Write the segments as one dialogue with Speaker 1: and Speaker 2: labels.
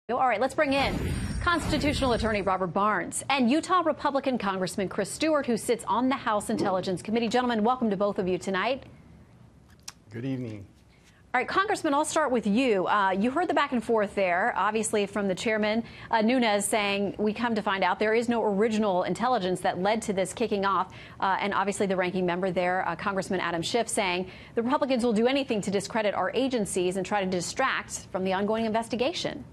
Speaker 1: All right, let's bring in constitutional attorney Robert Barnes and Utah Republican Congressman Chris Stewart, who sits on the House Intelligence Committee. Gentlemen, welcome to both of you tonight.
Speaker 2: Good evening.
Speaker 1: All right, Congressman, I'll start with you. You heard the back and forth there, obviously, from the chairman, Nunes, saying we come to find out there is no original intelligence that led to this kicking off. And obviously the ranking member there, Congressman Adam Schiff, saying the Republicans will do anything to discredit our agencies and try to distract from the ongoing investigation.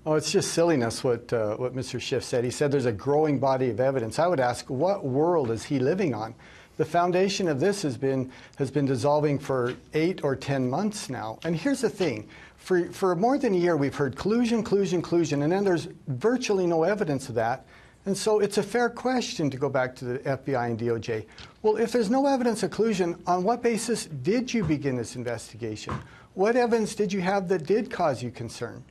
Speaker 2: Oh, it's just silliness what Mr. Schiff said. He said there's a growing body of evidence. I would ask, what world is he living on? The foundation of this has been dissolving for 8 or 10 months now. And here's the thing. For more than a year, we've heard collusion, and then there's virtually no evidence of that. And so it's a fair question to go back to the FBI and DOJ. Well, if there's no evidence of collusion, on what basis did you begin this investigation? What evidence did you have that did cause you concern?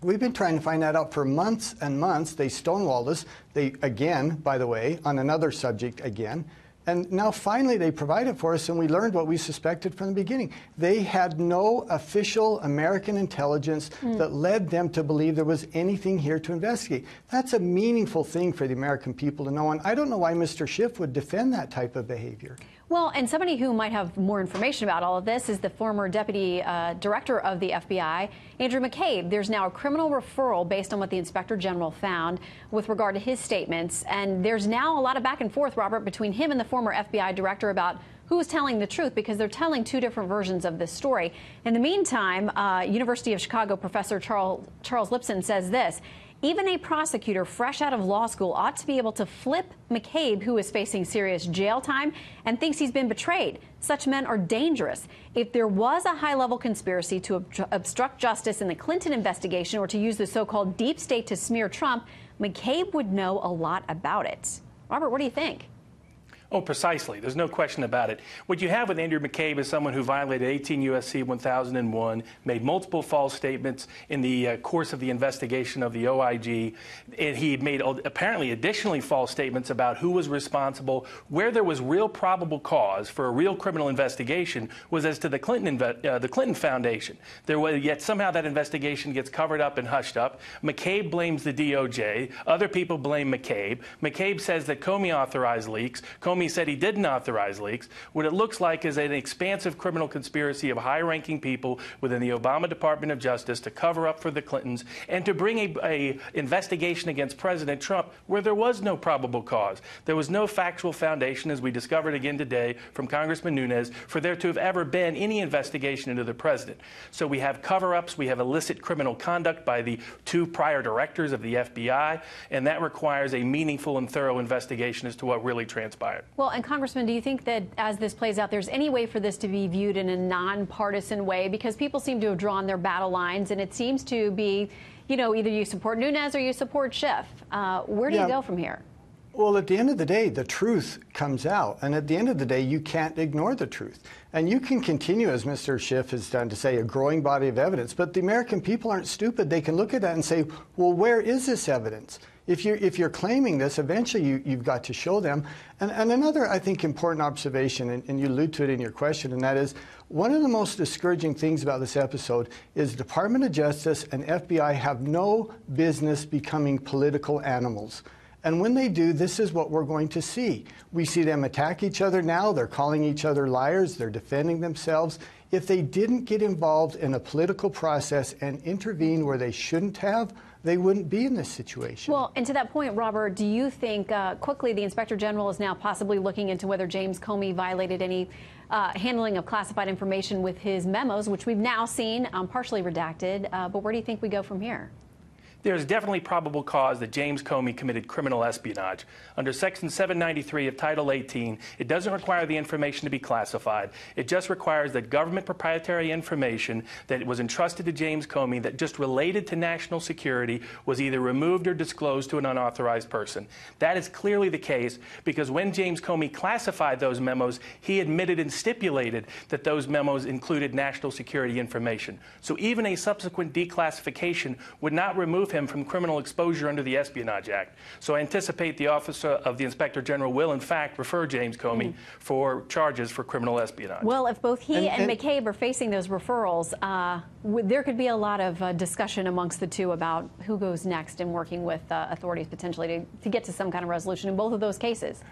Speaker 2: We've been trying to find that out for months and months. They stonewalled us. They, again, by the way, on another subject again. And now finally they provided for us, and we learned what we suspected from the beginning. They had no official American intelligence that led them to believe there was anything here to investigate. That's a meaningful thing for the American people to know, and I don't know why Mr. Schiff would defend that type of behavior.
Speaker 1: Well, and somebody who might have more information about all of this is the former deputy director of the FBI, Andrew McCabe. There's now a criminal referral based on what the inspector general found with regard to his statements. And there's now a lot of back and forth, Robert, between him and the former FBI director about who's telling the truth, because they're telling two different versions of this story. In the meantime, University of Chicago professor Charles Lipson says this: even a prosecutor fresh out of law school ought to be able to flip McCabe, who is facing serious jail time and thinks he's been betrayed. Such men are dangerous. If there was a high-level conspiracy to obstruct justice in the Clinton investigation or to use the so-called deep state to smear Trump, McCabe would know a lot about it. Robert, what do you think?
Speaker 3: Oh, precisely. There's no question about it. What you have with Andrew McCabe is someone who violated 18 U.S.C. 1001, made multiple false statements in the course of the investigation of the OIG. And he made apparently additionally false statements about who was responsible. Where there was real probable cause for a real criminal investigation was as to the Clinton Foundation. Yet somehow that investigation gets covered up and hushed up. McCabe blames the DOJ. Other people blame McCabe. McCabe says that Comey authorized leaks. Comey said he didn't authorize leaks. What it looks like is an expansive criminal conspiracy of high-ranking people within the Obama Department of Justice to cover up for the Clintons and to bring a investigation against President Trump where there was no probable cause. There was no factual foundation, as we discovered again today from Congressman Nunes, for there to have ever been any investigation into the president. So we have cover-ups, we have illicit criminal conduct by the two prior directors of the FBI, and that requires a meaningful and thorough investigation as to what really transpired.
Speaker 1: Well, and Congressman, do you think that as this plays out, there's any way for this to be viewed in a nonpartisan way? Because people seem to have drawn their battle lines, and it seems to be, you know, either you support Nunes or you support Schiff. Where do you go from here?
Speaker 2: Well, at the end of the day, the truth comes out. And at the end of the day, you can't ignore the truth. And you can continue, as Mr. Schiff has done, to say a growing body of evidence. But the American people aren't stupid. They can look at that and say, well, where is this evidence? If you're claiming this, eventually you've got to show them. And another, I think, important observation, and you allude to it in your question, and that is one of the most discouraging things about this episode is the Department of Justice and FBI have no business becoming political animals. And when they do, this is what we're going to see. We see them attack each other now. They're calling each other liars. They're defending themselves. If they didn't get involved in a political process and intervene where they shouldn't have, they wouldn't be in this situation.
Speaker 1: Well, and to that point, Robert, do you think quickly the Inspector General is now possibly looking into whether James Comey violated any handling of classified information with his memos, which we've now seen partially redacted, but where do you think we go from here?
Speaker 3: There's definitely probable cause that James Comey committed criminal espionage. Under Section 793 of Title 18, it doesn't require the information to be classified. It just requires that government proprietary information that was entrusted to James Comey that just related to national security was either removed or disclosed to an unauthorized person. That is clearly the case because when James Comey classified those memos, he admitted and stipulated that those memos included national security information. So even a subsequent declassification would not remove remove him from criminal exposure under the Espionage Act. So I anticipate the Office of the Inspector General will, in fact, refer James Comey for charges for criminal espionage.
Speaker 1: Well, if both he and McCabe are facing those referrals, there could be a lot of discussion amongst the two about who goes next in working with authorities potentially to get to some kind of resolution in both of those cases.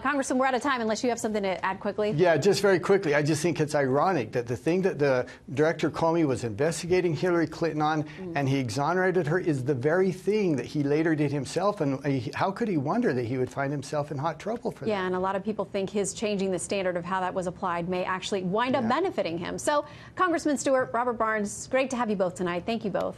Speaker 1: Congressman, we're out of time unless you have something to add quickly.
Speaker 2: Yeah, just very quickly. I just think it's ironic that the thing that the Director Comey was investigating Hillary Clinton on and he exonerated her is the very thing that he later did himself. And how could he wonder that he would find himself in hot trouble for that?
Speaker 1: Yeah, and a lot of people think his changing the standard of how that was applied may actually wind up benefiting him. So, Congressman Stewart, Robert Barnes, great to have you both tonight. Thank you both.